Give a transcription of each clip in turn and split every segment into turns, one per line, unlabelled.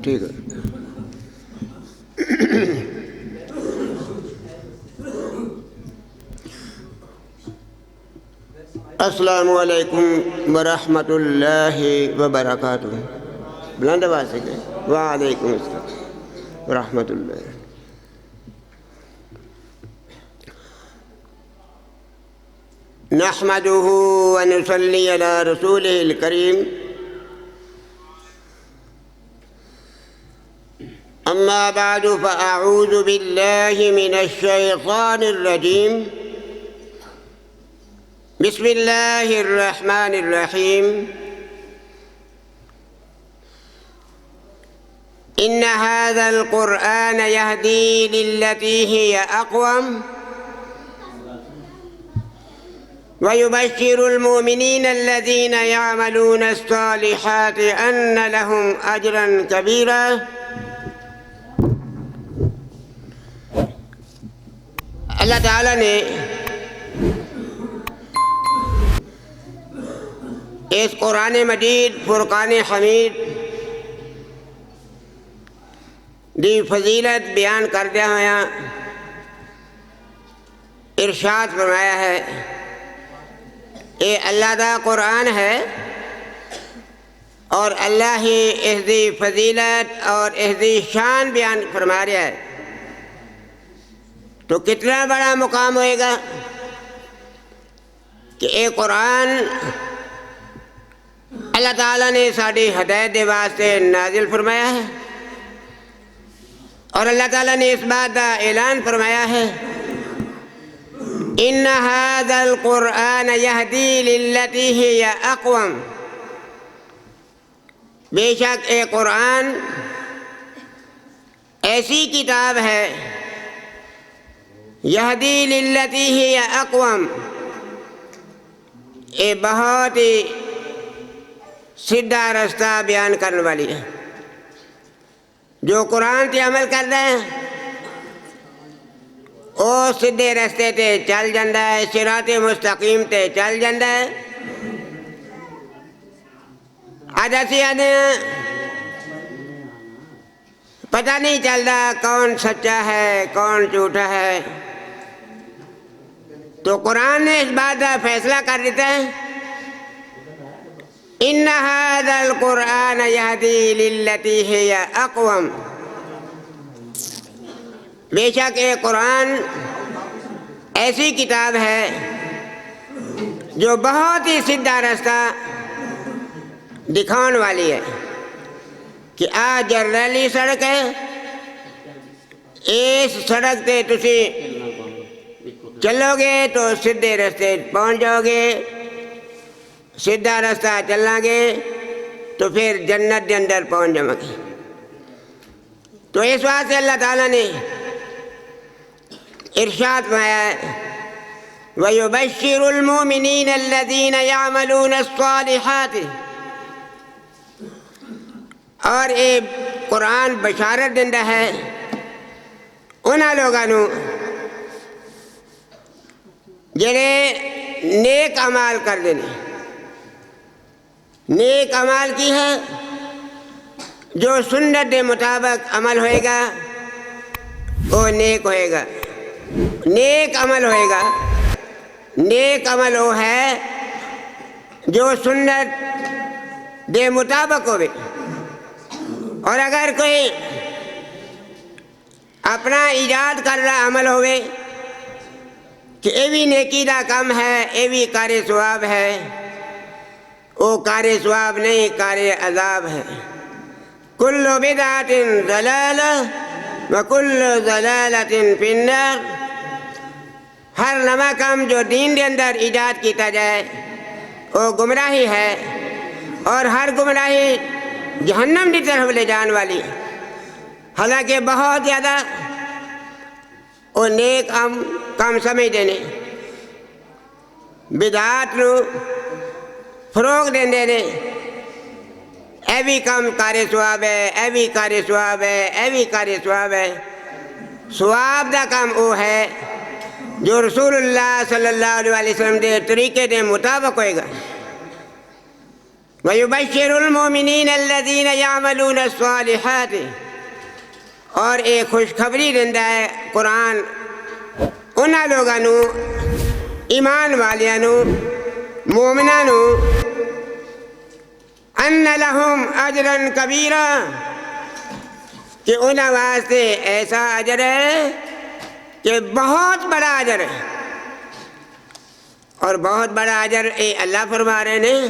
ٹھیک ہے۔ السلام علیکم ورحمۃ اللہ وبرکاتہ۔ بلند آواز سے کہ وعلیکم السلام ورحمۃ اللہ۔ نحمده ونصلي على رسوله الكريم، أما بعد فأعوذ بالله من الشيطان الرجيم، بسم الله الرحمن الرحيم. إن هذا القرآن يهدي للتي هي أقوم ويبشر المؤمنين الذين يعملون الصالحات أن لهم أجرا كبيرا. اللہ تعالیٰ نے اس قرآن مجید فرقان حمید دی فضیلت بیان کردیا ہوا ارشاد فرمایا ہے، اے اللہ دا قرآن ہے اور اللہ ہی اس دی فضیلت اور اس دی شان بیان فرما رہا ہے، تو کتنا بڑا مقام ہوئے گا کہ اے قرآن اللہ تعالیٰ نے ساری ہدایت دے واسطے نازل فرمایا ہے، اور اللہ تعالیٰ نے اس بات کا اعلان فرمایا ہے، ان هذا القرآن يهدي للتي هي اقوم. بے شک اے قرآن ایسی کتاب ہے، یہدی للتی ہی اقوم، یہ بہت ہی سیدھا رستہ بیان کرنے والی ہے. جو قرآن تے عمل کر رہے ہیں وہ سیدھے رستے تے چل جاندہ ہے، صراط مستقیم تے چل جاندہ ہے. آج ایسی آدھے ہیں پتہ نہیں چلتا کون سچا ہے کون جھوٹا ہے، تو قرآن نے اس بات کا فیصلہ کر دیتا ہے، ان هذا القرآن يهدي للتي هي اقوم. بے شک یہ قرآن ایسی کتاب ہے جو بہت ہی سیدھا راستہ دکھانے والی ہے کہ آج جرنیلی سڑک ہے، اس سڑک تے تسی چلو گے تو سیدھے رستے پہنچ جاؤ گے، سیدھا راستہ چلنا گے تو پھر جنت کے اندر پہنچ جاؤ گے. تو اس واسطے اللہ تعالیٰ نے ارشاد فرمایا ہے، وَيُبَشِّرُ الْمُؤْمِنِينَ الَّذِينَ يَعْمَلُونَ الصَّالِحَاتِ. اور یہ قرآن بشارت دیندہ ہے انہاں لوگوں جڑے نیک اعمال کر دینے. نیک اعمال کی ہے جو سنت کے مطابق عمل ہوئے گا وہ نیک ہوئے گا. نیک عمل ہوئے گا، نیک عمل وہ ہے جو سنت کے مطابق ہوئے. اور اگر کوئی اپنا ایجاد کر رہا عمل ہوئے کہ یہ بھی نیکی دا کم ہے، یہ بھی کار ثواب ہے، وہ کار ثواب نہیں کار عذاب ہے. کل بدعت ضلالہ وکل ضلالۃ فی النار. ہر نواں کام جو دین کے اندر ایجاد کیتا جائے وہ گمراہی ہے، اور ہر گمراہی جہنم کی طرف لے جان والی ہے. حالانکہ بہت زیادہ وہ نیک کام سمجھ دینے، بدعات نو فروغ دیندے نے، اے بھی کام کار ثواب ہے، اے بھی کار ثواب ہے، اے بھی کار ثواب ہے. ثواب دا کام وہ ہے جو رسول اللہ صلی اللہ علیہ وسلم دے طریقے دے مطابق ہوئے گا. وَيُبَشِّرُ الْمُؤْمِنِينَ الَّذِينَ يَعْمَلُونَ الصَّالِحَاتِ، اور ایک خوشخبری دیندا ہے قرآن انہاں لوگاں نوں، ایمان والیاں نوں، مومناں نوں، ان لہم اجرا کبیرا، کہ انہاں واسطے ایسا اجر ہے کہ بہت بڑا اجر ہے. اور بہت بڑا اجر اے اللہ فرما رہے ہیں.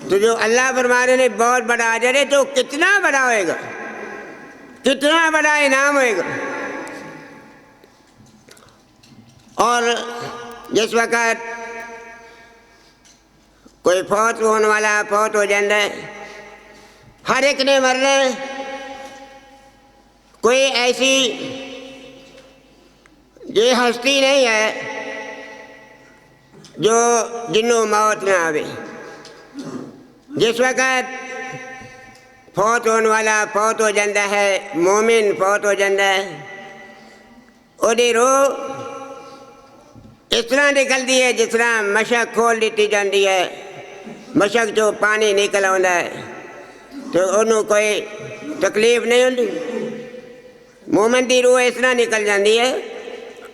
تو جو اللہ فرما رہے ہیں بہت بڑا اجر ہے، تو کتنا بڑا ہوئے گا، کتنا بڑا انعام ہوئے گا. اور جس وقت کوئی فوت ہونے والا فوت ہو جاتا ہے، ہر ایک نے مرنا ہے. کوئی ایسی یہ ہستی نہیں ہے جو جنوں موت نہ آوے. جس وقت فوت ہونے والا فوت ہو جاتا ہے، مومن فوت ہو جاتا ہے، وہی روح اس طرح نکلتی ہے جس طرح مشک کھول دیتی جاتی ہے. مشک جو پانی نکل آتا ہے تو انہوں کوئی تکلیف نہیں ہوتی. مومن دی روح اس طرح نکل جاتی ہے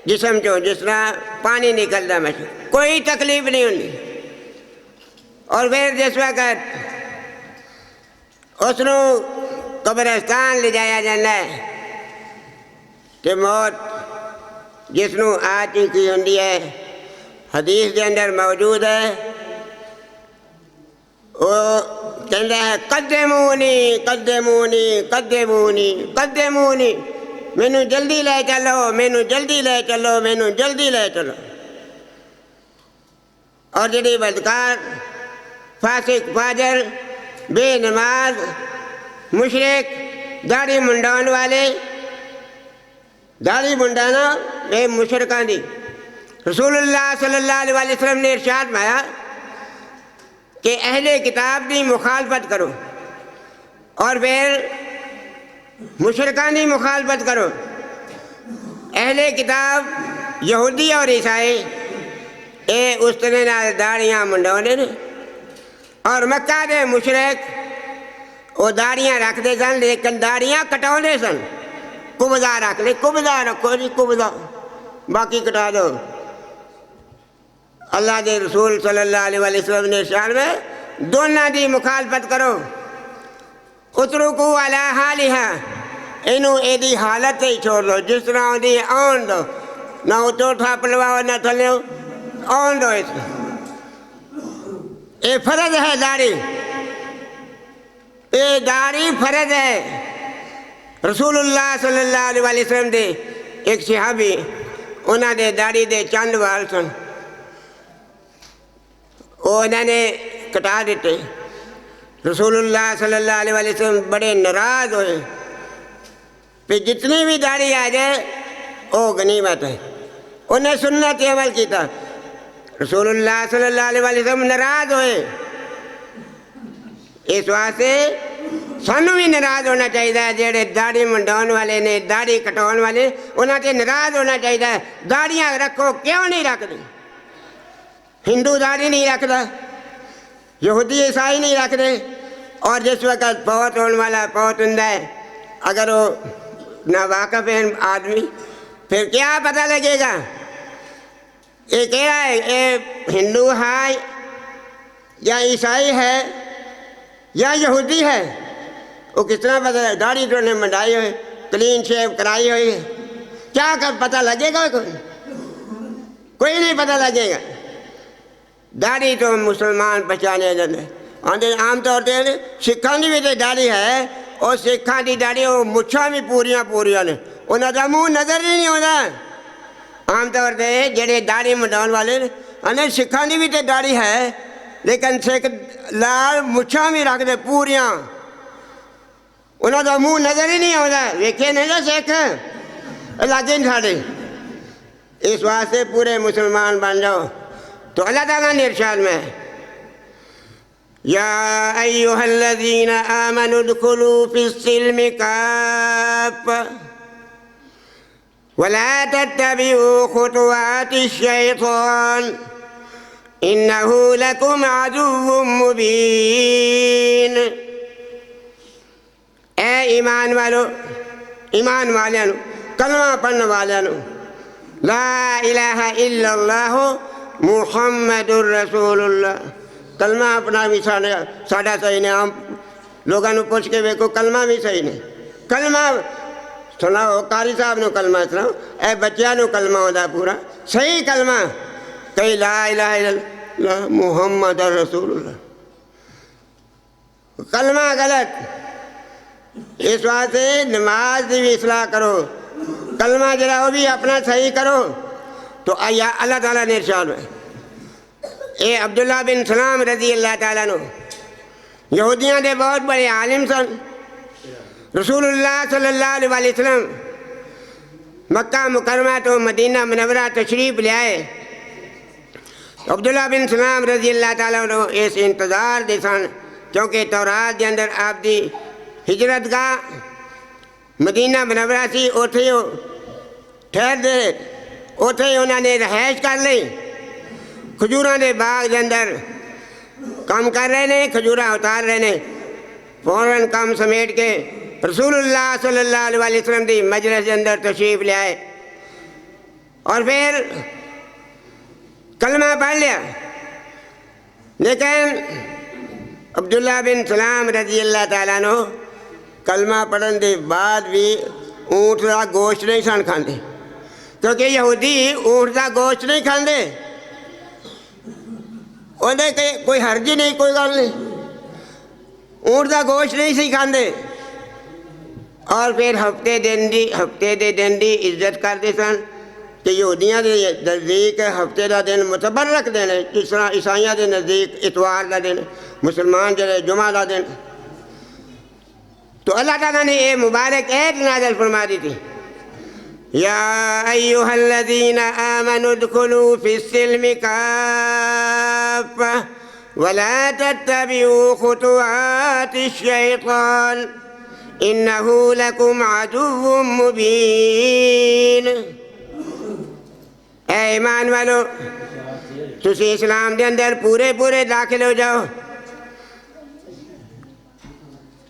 جسم چو جس طرح پانی نکلتا مشک، کوئی تکلیف نہیں ہوتی. اور پھر جس وقت اس نو قبرستان لے جایا جاتا ہے کہ موت جس نو آ چکی ہوتی ہے، حدیث کے اندر موجود ہے، وہ کہتا ہے قدمونی قدمونی قدمونی قدمونی، مینوں جلدی لے چلو، مینوں جلدی لے چلو، مینوں جلدی لے چلو. اور جڑی بدکار، فاسق، فاجر، بے نماز، مشرک، داڑھی منڈان والے، داڑھی منڈانا یہ مشرکان دی. رسول اللہ صلی اللہ علیہ وسلم نے ارشاد فرمایا کہ اہل کتاب دی مخالفت کرو، اور پھر مشرکان دی مخالفت کرو. اہل کتاب یہودی اور عیسائی اے اس طرح نال داڑیاں منڈاؤندے نے، اور مکہ دے مشرک وہ داڑیاں رکھتے سن لیکن داڑیاں کٹاؤندے سن. قبضہ رکھ لے، قبضہ رکھو جی، قبضہ باقی کٹا دو. اللہ دے رسول صلی اللہ علیہ وسلم نے ارشاد میں دونوں دی مخالفت کرو. اترکو علی حالہا، انہوں اے دی حالت ہی چھوڑ دو جس طرح دی آن دو، نہ اتو ٹھاپ لواؤ نہ تھلیو، آن دو. اس اے فرض ہے داڑھی، اے داڑھی فرض ہے. رسول اللہ صلی اللہ علیہ وسلم دے ایک صحابی انہوں نے داڑھی دے چند وال سن، وہ انہوں نے کٹا دیتے. رسول اللہ صلی اللہ علیہ وسلم بڑے ناراض ہوئے، پھر جتنی بھی داڑھی آ جائے وہ غنیمت ہے. انہیں سنت عمل کیتا. رسول اللہ صلی اللہ علیہ وسلم ناراض ہوئے. اس واسطے سانوں بھی ناراض ہونا چاہیے. جڑے داڑھی منڈاؤن والے نے، داڑھی کٹاؤن والے، انہوں سے ناراض ہونا چاہیے. داڑیاں رکھو، کیوں نہیں رکھتے؟ ہندو داڑھی نہیں رکھتا، یہودی عیسائی نہیں رکھتے. اور جس وقت فوت ہونے والا فوت ہوتا ہے، اگر وہ ناواقف ہے آدمی، پھر کیا پتہ لگے گا یہ کیا ہے، یہ ہندو ہے یا عیسائی ہے یا یہودی ہے؟ وہ کس طرح پتہ ہے؟ داڑھی تو نے منڈائی ہوئی، کلین شیو کرائی ہوئی، کیا پتہ لگے گا؟ کوئی نہیں پتہ لگے گا. داڑھی تو مسلمان پہچانے جاتے. عام طور پہ سکھان کی بھی تو داڑھی ہے، اور سکھان کی داڑھی وہ مچھاں بھی پوریاں پوریاں نے، انہوں کا منہ نظر ہی نہیں ہوتا. عام طور پہ جڑے داڑھی منڈاؤن والے سکھان کی بھی تو داڑھی ہے، لیکن سکھ لال مچھاں بھی رکھ دے پوریاں، انہوں کا منہ نظر ہی نہیں آتا. ویکھے نہیں نا سکھ لاگے ساڑے. اس واسطے پورے مسلمان بن جاؤ. تو اللہ تعالیٰ نے ارشاد میں یا ایہا الذین آمنوا ادخلوا فی السلم کافہ ولا تتبعوا خطوات الشیطان انہ لکم عدو مبین. ایمان والو، ایمان والوں نو، کلمہ پڑھنے والوں نو، لا الہ الا اللہ محمد الرسول اللہ۔ کلمہ اپنا بھی ساڈا صحیح نہیں، عام لوگوں نو پوچھ کے ویکھو کلمہ بھی صحیح نہیں۔ کلمہ سناؤ، قاری صاحب نو کلمہ سناؤ، اے بچیاں نو کلمہ ہوتا پورا صحیح کلمہ، کئی لا الہ الا اللہ محمد الرسول اللہ، کلمہ غلط۔ اس واسطے نماز دی بھی اصلاح کرو، کلمہ جڑا وہ بھی اپنا صحیح کرو۔ تو اللہ تعالیٰ نے ارشاد ہے، اے عبداللہ بن سلام رضی اللہ تعالیٰ عنہ یہودیاں دے بہت بڑے عالم سن۔ رسول اللہ صلی اللہ علیہ وسلم مکہ مکرمہ تو مدینہ منورہ تشریف لے آئے۔ عبداللہ بن سلام رضی اللہ تعالیٰ عنہ اس انتظار دے سن، کیونکہ تورات دے اندر آپ دی ہجرت گاہ مدینہ منورہ سی، اوتھے ٹھہر دے، اوتھے انہوں نے رہائش کر لی۔ کھجوراں دے باغ دے اندر کام کر رہے نے، کھجوراں اتار رہے نے، فوراً کام سمیٹ کے رسول اللہ صلی اللہ علیہ وسلم دی مجلس کے اندر تشریف لے آئے اور پھر کلمہ پڑھ لیا۔ لیکن عبداللہ بن سلام رضی اللہ تعالیٰ عنہ کلمہ پڑھن دے بعد بھی اونٹ کا گوشت نہیں سن کھاندے، کیونکہ یہودی اونٹ کا گوشت نہیں کھاندے، انہیں کہ کوئی حرج نہیں، کوئی گل نہیں، اونٹ کا گوشت نہیں سی کھاندے۔ اور پھر ہفتے دے دن دی عزت کرتے سن کہ یہودیاں دے نزدیک ہفتے دا دن متبرک دن ہے، جس طرح عیسائیاں دے نزدیک اتوار دا دن، مسلمان جڑے جمعہ دا دن۔ تو اللہ تعالیٰ نے یہ مبارک ایت نازل فرما دی تھی، یا ایہا الذین آمنوا ادخلوا فی السلم کافہ ولا تتبعوا خطوات الشیطان انہ لکم عدو مبین۔ اے ایمان والو، تسی اسلام دے اندر پورے داخل ہو جاؤ،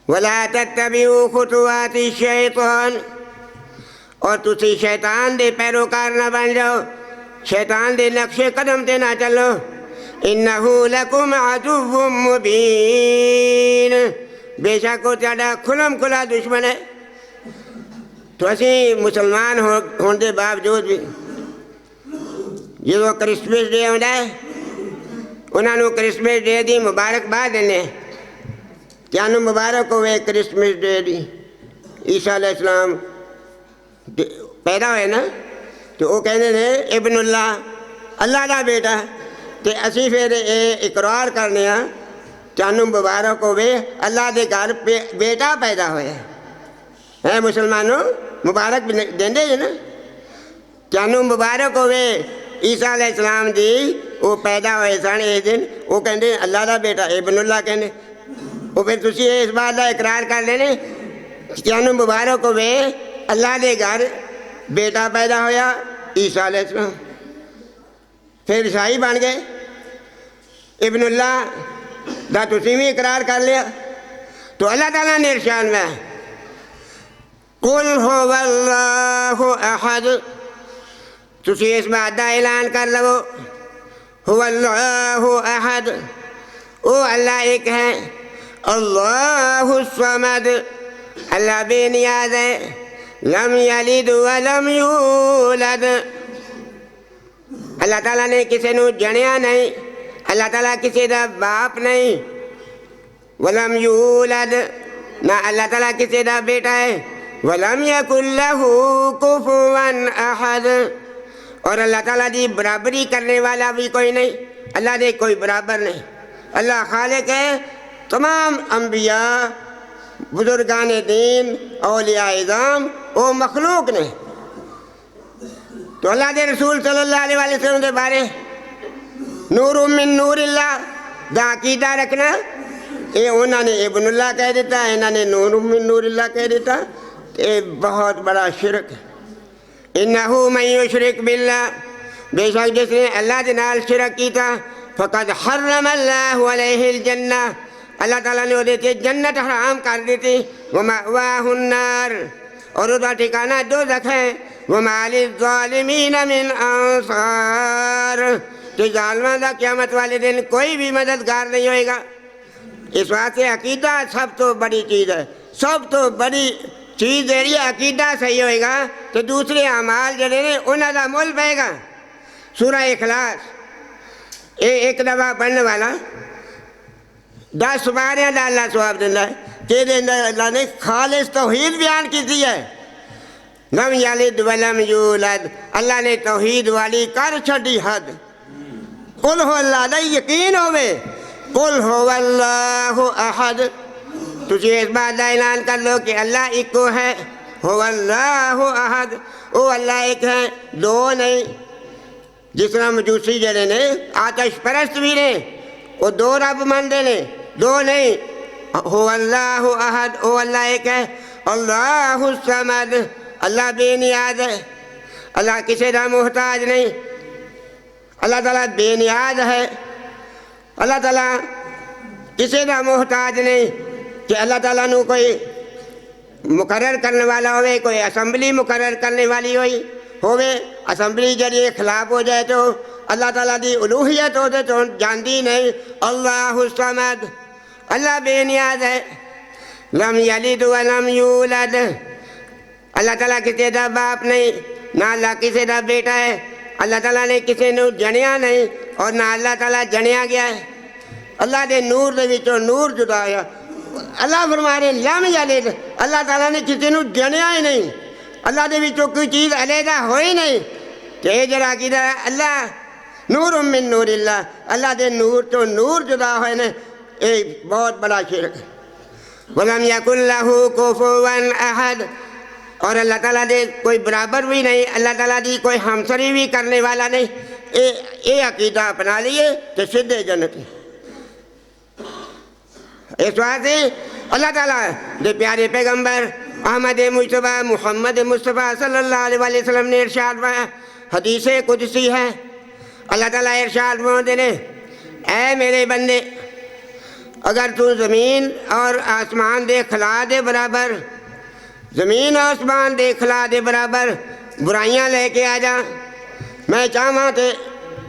وَلَا تَتَّبِعُوا خُطُوَاتِ الشَّيْطَانِ، اور تسی شیطان دے پیروکار نہ بن جاؤ، شیطان دے نقش قدم تے نہ چلو، اِنَّهُ لَكُمْ عَدُوٌّ مُبِينٌ، بے شک وہ تہاڈا کھلم کھلا دشمن ہے۔ تو اسی مسلمان ہون دے باوجود بھی جدو کرسمس ڈے ہوندا ہے، انہاں نوں کرسمس ڈے دی مبارکباد دینے، کیانو مبارک ہوئے کرسمس ڈے دی، عیسیٰ علیہ السلام پیدا ہوئے نا، تو وہ کہنے نے ابن اللہ، اللہ دا بیٹا، تے اسی پھر اقرار کرنے ہاں چانو مبارک ہوئے اللہ دے گھر بیٹا پیدا ہوئے ہے۔ مسلمانوں مبارک دیندے جی نا، چانو مبارک ہوئے عیسیٰ علیہ السلام دی وہ پیدا ہوئے سن اس دن، وہ کہندے اللہ دا بیٹا ابن اللہ کہندے، وہ پھر تسی اس بات کا اقرار کر لینے چانو مبارک ہوئے اللہ دے گھر بیٹا پیدا ہویا عیسیٰ علیہ السلام، پھر عیسائی بن گئے، ابن اللہ دا تسی بھی اقرار کر لیا۔ تو اللہ تعالیٰ نے ارشاد میں قُلْ هُوَ اللَّهُ أَحَدٌ، تسی اس بات دا اعلان کر لو، هُوَ اللَّهُ أَحَدٌ، او اللہ ایک ہے، اللہ الصمد، اللہ بے نیاز ہے، لم یلد ولم یولد، اللہ تعالیٰ نے کسی نو جنیا نہیں، اللہ تعالیٰ کسی دا باپ نہیں، ولم یولد، نہ اللہ تعالیٰ کسی دا بیٹا ہے، ولم یکن لہ کفوا احد، اور اللہ تعالیٰ دی برابری کرنے والا بھی کوئی نہیں، اللہ دے کوئی برابر نہیں، اللہ خالق ہے، تمام انبیاء، بزرگان دین، اولیاء اعظام وہ مخلوق نے۔ تو اللہ دے رسول صلی اللہ علیہ وسلم دے بارے نور من نور اللہ دا عقیدہ رکھنا، یہ انہوں نے ابن اللہ کہہ دیتا، انہوں نے نور من نور اللہ کہہ دیتا، یہ بہت بڑا شرک ہے۔ انہو من یشرک باللہ، بے شک جس نے اللہ دے نال شرک کیتا، فقد حرم اللہ علیہ الجنہ، اللہ تعالیٰ نے وہ جنت حرام کر دی تھی، وَمَأْوَاهُ النَّارُ، اور اس کا ٹھکانہ دوزخ ہے، وَمَا لِلظَّالِمِينَ مِنْ أَنصَارٍ، تو ظالموں کا قیامت والے دن کوئی بھی مددگار نہیں ہوئے گا۔ اس واسطے عقیدہ سب تو بڑی چیز ہے، سب تو بڑی چیز ہے، عقیدہ صحیح ہوئے گا تو دوسرے اعمال جڑے نے انہوں کا مول پائے گا۔ سورہ اخلاص ایک دفعہ پڑھنے والا 10 باریں دا اللہ ثواب دینا ہے کہ اللہ نے خالص توحید بیان کی دی ہے۔ لم یلد ولم یولد، اللہ نے توحید والی کر چھڑی حد۔ قل ہو اللہ دا یقین ہوئے، قل ہو اللہ احد، تجھے اس بات دا اعلان کر لو کہ اللہ ایک کو ہے، ہو اللہ احد، او اللہ ایک ہے، دو نہیں۔ جس طرح مجوسی جڑے نے آتش پرست بھی نے، وہ 2 رب مندے نے، 2 نہیں۔ ہو اللہ احد، او اللہ ایک ہے، اللہ الصمد، اللہ بے نیاز ہے، اللہ کسی دا محتاج نہیں، اللہ تعالیٰ بے نیاز ہے، اللہ تعالیٰ کسی دا محتاج نہیں کہ اللہ تعالیٰ نے کوئی مقرر کرنے والا ہوئے، کوئی اسمبلی مقرر کرنے والی ہوئے، اسمبلی جڑی خلاف ہو جائے تو اللہ تعالیٰ دی الوہیت ہو دے تو جاندی نہیں۔ اللہ الصمد، اللہ بے نیاز ہے، لم یلد ولم یولد، اللہ تعالیٰ کسی دا باپ نہیں، نہ اللہ کسی دا بیٹا ہے، اللہ تعالیٰ نے کسی نے جنیا نہیں اور نہ اللہ تعالیٰ جنیا گیا ہے۔ اللہ دے نور دے وچوں نور جدا ہوا، اللہ فرما رہے لم یلد، اللہ تعالیٰ نے کسی نے جنیا ہی نہیں، اللہ دے وچوں کوئی چیز علیحدہ ہوئی نہیں۔ تو یہ جڑا عقیدہ ہے اللہ نور من نور اللہ، اللہ دے نور تو نور جدا ہوئے نے، ایک بہت بڑا شرک ہے۔ وَلَمْ يَكُنْ لَهُ كُفُوًا أَحَدٌ، اور اللہ تعالیٰ دے کوئی برابر بھی نہیں، اللہ تعالیٰ دی کوئی ہمسری بھی کرنے والا نہیں۔ یہ عقیدہ اپنا لیے تو سیدھے جنت ہے۔ اس واسطے اللہ تعالیٰ دے پیارے پیغمبر احمد مجتبیٰ محمد مصطفیٰ صلی اللہ علیہ وسلم نے ارشاد فرمایا، حدیث قدسی ہے، اللہ تعالیٰ ارشاد فرماتے ہیں، اے میرے بندے، اگر تو زمین اور آسمان دے خلا دے برابر، زمین اور آسمان دے خلا دے برابر برائیاں لے کے آ جا، میں چاہاں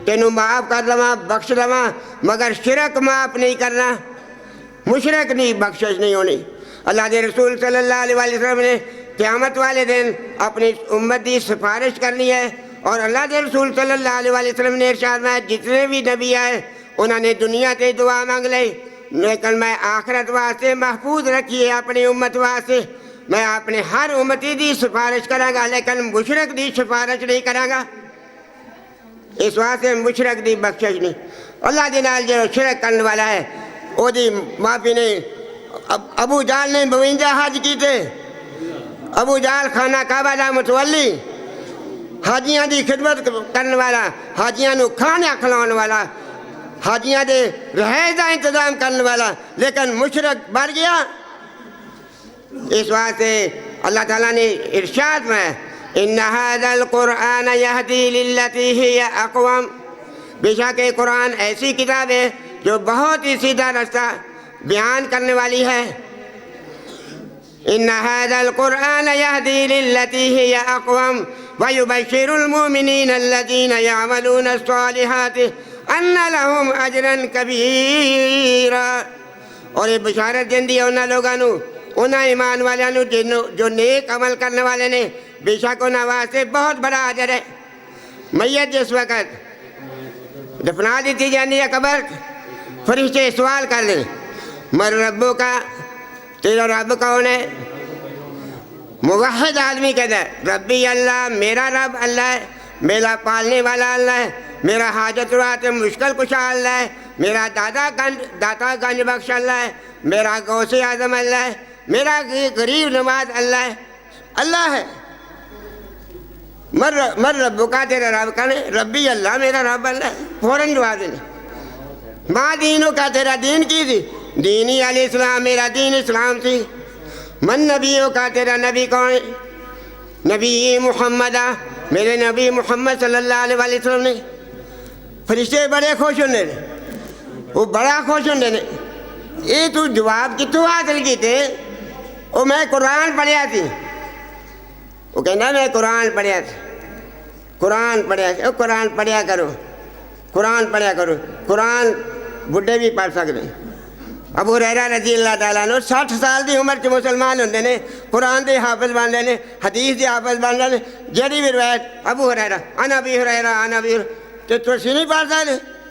تینوں معاف کر لواں، بخش لواں، مگر شرک معاف نہیں کرنا، مشرک نہیں، بخشش نہیں ہونی۔ اللہ کے رسول صلی اللہ علیہ وسلم نے قیامت والے دن اپنی امت کی سفارش کرنی ہے، اور اللہ کے رسول صلی اللہ علیہ وسلم نے ارشاد فرمایا جتنے بھی نبی آئے انہوں نے دنیا تے دعا مانگ لی، لیکن میں آخرت واسطے محفوظ رکھی ہے اپنی امت واسطے، میں اپنے ہر امتی دی سفارش کراں گا، لیکن مشرک دی سفارش نہیں کراں گا۔ اس واسطے مشرک دی بخشش نہیں۔ اللہ دے نال جو شرک کرنے والا ہے وہ دی معافی نہیں۔ ابو جال نے 52 حج کیتے، ابو جال خانہ کعبہ دا متولی، حاجیاں دی خدمت کرنے والا، حاجیاں نو کھانا کھلانے والا، حاجیاں دے رہائش دا انتظام کرنے والا، لیکن مشرک بڑھ گیا۔ اس واسطے اللہ تعالیٰ نے ارشاد میں ان ھذا القرآن یہدی للتی ہی اقوم، بے شک قرآن ایسی کتاب ہے جو بہت ہی سیدھا رستہ بیان کرنے والی ہے۔ ان ھذا القرآن یہدی للتی ہی اقوم ویبشر المؤمنین الذین یعملون الصالحات ان لهم اجرا کبیرا، اور یہ بشارت دین دی انہاں لوگاں نو، انہاں ایمان والیاں نو جو نیک عمل کرنے والے نے، بے شک انہاں واسطے بہت بڑا اجر ہے۔ میت جس وقت دفنا دیتی جاتی ہے قبر، فرشتے سوال کر دیں من ربو کا، تیرا رب کون ہے؟ موحد آدمی کہتا ہے ربی اللہ، میرا رب اللہ ہے، میرا پالنے والا اللہ ہے، میرا حاجت رات مشکل کشا اللہ ہے، میرا داتا گنج بخش اللہ ہے، میرا غوث اعظم اللہ ہے، میرا غریب نواز اللہ ہے، اللہ ہے۔ مر ربو کا، تیرا رب کون ہے؟ ربی اللہ، میرا رب اللہ ہے، فوراً جواب دینا۔ ماں دینوں کا، تیرا دین کی تھی؟ دینی علیہ السلام، میرا دین اسلام تھی۔ من نبیوں کا، تیرا نبی کون ہے؟ نبی محمد، میرے نبی محمد صلی اللہ علیہ وسلم نے۔ فرشتے بڑے خوش ہونے، وہ بڑا خوش ہونے نے، یہ تو جواب کتوں حاصل کیتے؟ وہ میں قرآن پڑھیا تھی، وہ کہنا میں قرآن پڑھیا تھی، قرآن پڑھیا تھی، قرآن پڑھیا کرو، قرآن پڑھیا کرو، قرآن بڈھے بھی پڑھ سکتے۔ ابو ہریرہ رضی اللہ تعالیٰ عنہ 60 سال دی عمر چ مسلمان ہوندے نے، قرآن دے حافظ بن رہے نے، حدیث دے حافظ بن رہے نے، جڑی بھی روایت ابو ہریرہ انا ابی ہریرہ انا ابی تے تسی نہیں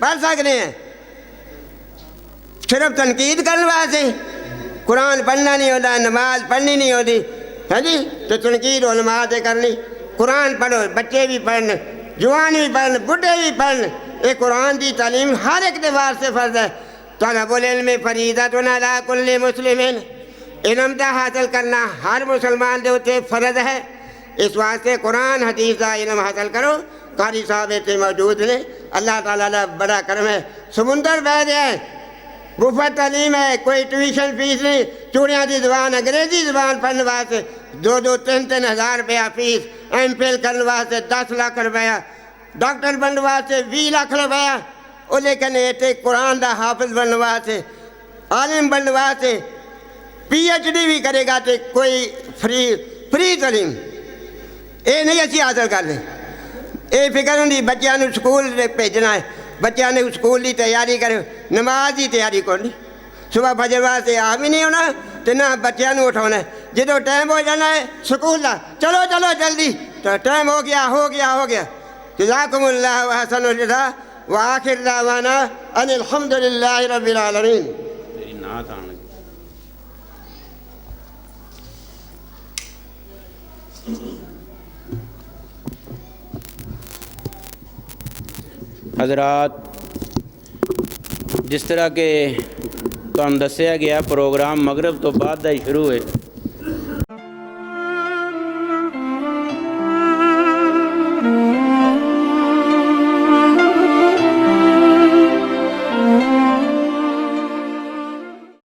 پڑھ سکتے ہیں؟ صرف تنقید کرنے واسطے قرآن پڑھنا نہیں ہوتا، نماز پڑھنی نہیں ہوتی، ہاں جی، تو تنقید علماء سے کرنی۔ قرآن پڑھو، بچے بھی پڑھن، جوان بھی پڑھن، بڈھے بھی پڑھن، یہ قرآن دی تعلیم ہر ایک کے واسطے فرض ہے۔ طلب العلم فریضۃ علی کل مسلم، علم دا حاصل کرنا ہر مسلمان دے اوتے فرض ہے۔ اس واسطے قرآن حدیث دا علم حاصل کرو۔ قاری صاحب اتنے موجود نے، اللہ تعالیٰ دا بڑا کرم ہے، سمندر بہ گیا ہے، مفت تعلیم ہے، کوئی ٹیوشن فیس نہیں، چوڑیاں دی زبان انگریزی زبان پڑھنے واسطے 2-3 ہزار روپیہ فیس، ایم فل کرنے واسطے 10 لاکھ روپیہ، ڈاکٹر بننے واسطے 20 لاکھ روپیہ، وہ لیکن اتنے قرآن دا حافظ بننے واسطے، عالم بننے واسطے پی ایچ ڈی بھی کرے گا تو کوئی فری تعلیم یہ نہیں اچھی حاصل کر لیں۔ یہ فکر ہوندی بچیاں نو سکول بھیجنا ہے، بچیاں نے سکول کی تیاری کرو، نماز کی تیاری کو نہیں، صبح فجر واسطے آ بھی نہیں ہونا تو نہ بچیاں نو اٹھانا ہے، جدو ٹائم ہو جانا ہے سکول کا چلو چلو جلدی، تو ٹائم ہو گیا۔ جزاکم اللہ احسن الجزاء وآخر دعوانا ان الحمدللہ رب العالمین۔
حضرات، جس طرح کہ تمہیں دسیا گیا پروگرام مغرب تو بعد ہی شروع ہے۔